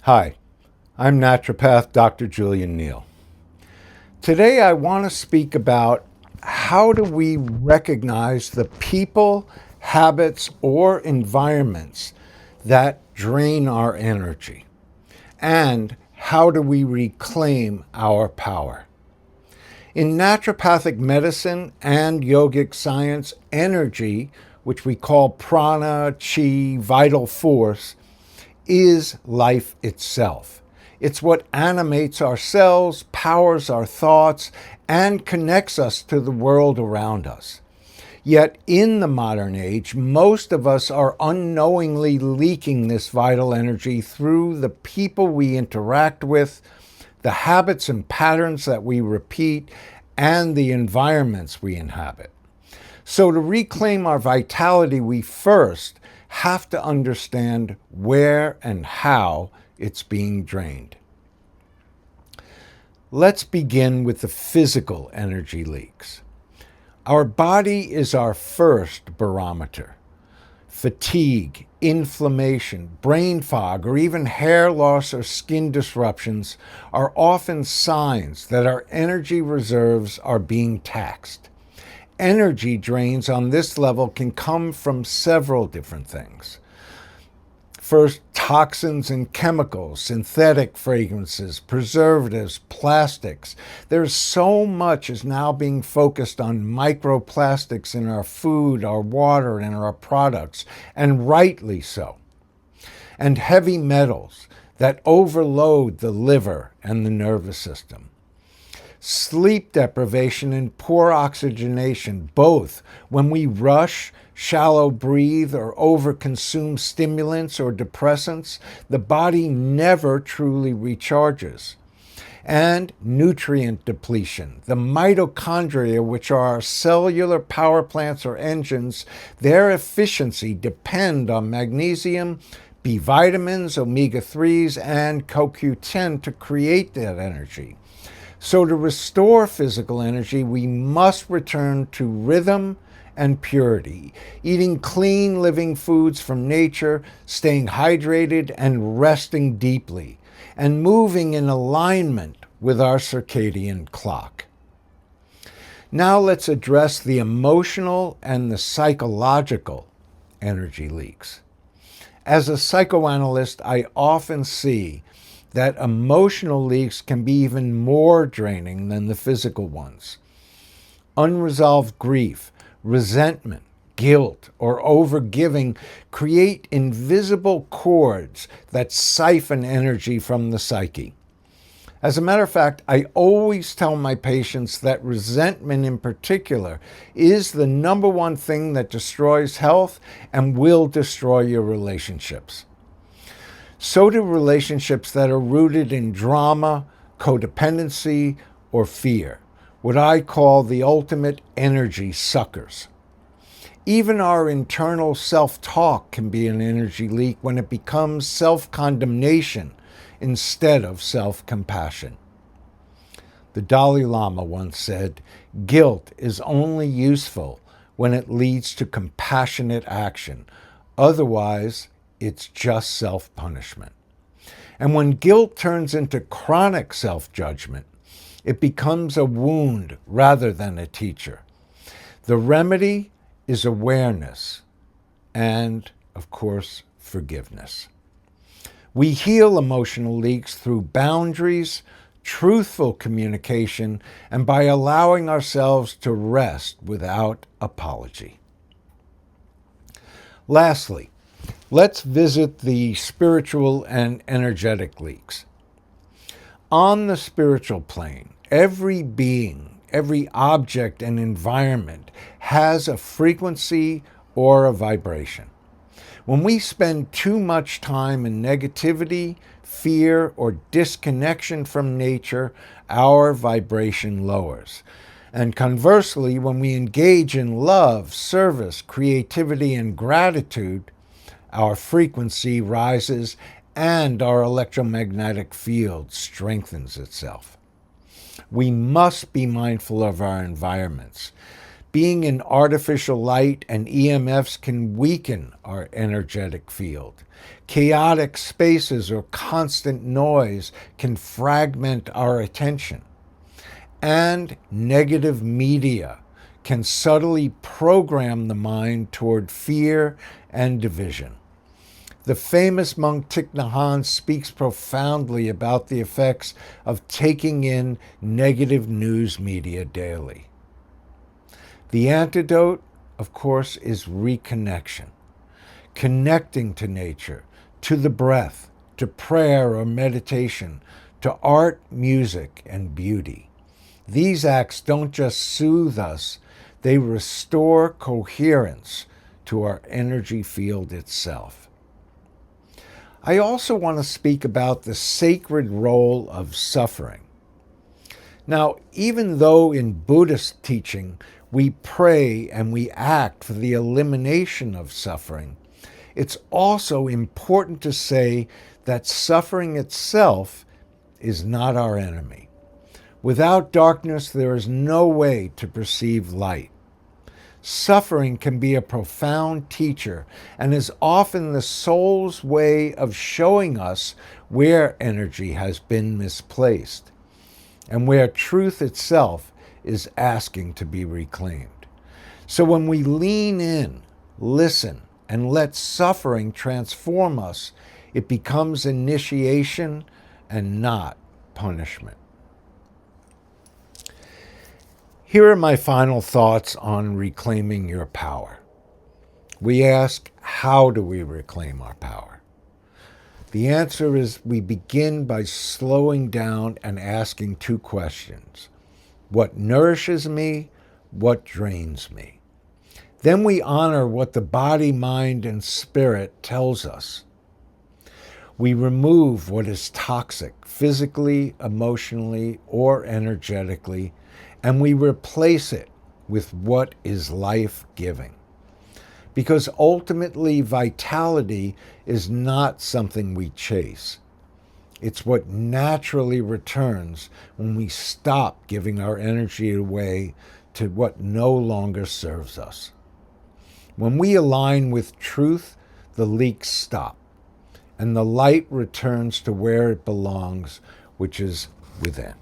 Hi, I'm naturopath Dr. Julian Neal. Today I want to speak about how do we recognize the people, habits, or environments that drain our energy, and how do we reclaim our power. In naturopathic medicine and yogic science, energy, which we call prana, chi, vital force, is life itself. It's what animates our cells, powers our thoughts, and connects us to the world around us. Yet in the modern age, most of us are unknowingly leaking this vital energy through the people we interact with, the habits and patterns that we repeat, and the environments we inhabit. So to reclaim our vitality, we first have to understand where and how it's being drained. Let's begin with the physical energy leaks. Our body is our first barometer. Fatigue, inflammation, brain fog, or even hair loss or skin disruptions are often signs that our energy reserves are being taxed. Energy drains on this level can come from several different things. First, toxins and chemicals, synthetic fragrances, preservatives, plastics. There's so much is now being focused on microplastics in our food, our water, and our products, and rightly so. And heavy metals that overload the liver and the nervous system. Sleep deprivation and poor oxygenation, both when we rush, shallow breathe, or overconsume stimulants or depressants, the body never truly recharges. And nutrient depletion. The mitochondria, which are our cellular power plants or engines, their efficiency depend on magnesium, B vitamins, omega-3s, and CoQ10 to create that energy. So to restore physical energy, we must return to rhythm and purity, eating clean living foods from nature, staying hydrated and resting deeply, and moving in alignment with our circadian clock. Now let's address the emotional and the psychological energy leaks. As a psychoanalyst, I often see that emotional leaks can be even more draining than the physical ones. Unresolved grief, resentment, guilt, or overgiving create invisible cords that siphon energy from the psyche. As a matter of fact, I always tell my patients that resentment in particular is the number one thing that destroys health and will destroy your relationships. So do relationships that are rooted in drama, codependency, or fear, what I call the ultimate energy suckers. Even our internal self-talk can be an energy leak when it becomes self-condemnation instead of self-compassion. The Dalai Lama once said, "Guilt is only useful when it leads to compassionate action. Otherwise, it's just self-punishment." And when guilt turns into chronic self-judgment, it becomes a wound rather than a teacher. The remedy is awareness and, of course, forgiveness. We heal emotional leaks through boundaries, truthful communication, and by allowing ourselves to rest without apology. Lastly, let's visit the spiritual and energetic leaks. On the spiritual plane, every being, every object and environment has a frequency or a vibration. When we spend too much time in negativity, fear, or disconnection from nature, our vibration lowers. And conversely, when we engage in love, service, creativity, and gratitude, our frequency rises and our electromagnetic field strengthens itself. We must be mindful of our environments. Being in artificial light and EMFs can weaken our energetic field. Chaotic spaces or constant noise can fragment our attention. And negative media can subtly program the mind toward fear and division. The famous monk Thich Nhat Hanh speaks profoundly about the effects of taking in negative news media daily. The antidote, of course, is reconnection. Connecting to nature, to the breath, to prayer or meditation, to art, music, and beauty. These acts don't just soothe us, they restore coherence to our energy field itself. I also want to speak about the sacred role of suffering. Now, even though in Buddhist teaching we pray and we act for the elimination of suffering, it's also important to say that suffering itself is not our enemy. Without darkness, there is no way to perceive light. Suffering can be a profound teacher and is often the soul's way of showing us where energy has been misplaced and where truth itself is asking to be reclaimed. So when we lean in, listen, and let suffering transform us, it becomes initiation and not punishment. Here are my final thoughts on reclaiming your power. We ask, how do we reclaim our power? The answer is we begin by slowing down and asking two questions. What nourishes me? What drains me? Then we honor what the body, mind, and spirit tells us. We remove what is toxic, physically, emotionally, or energetically, and we replace it with what is life-giving. Because ultimately, vitality is not something we chase. It's what naturally returns when we stop giving our energy away to what no longer serves us. When we align with truth, the leaks stop, and the light returns to where it belongs, which is within.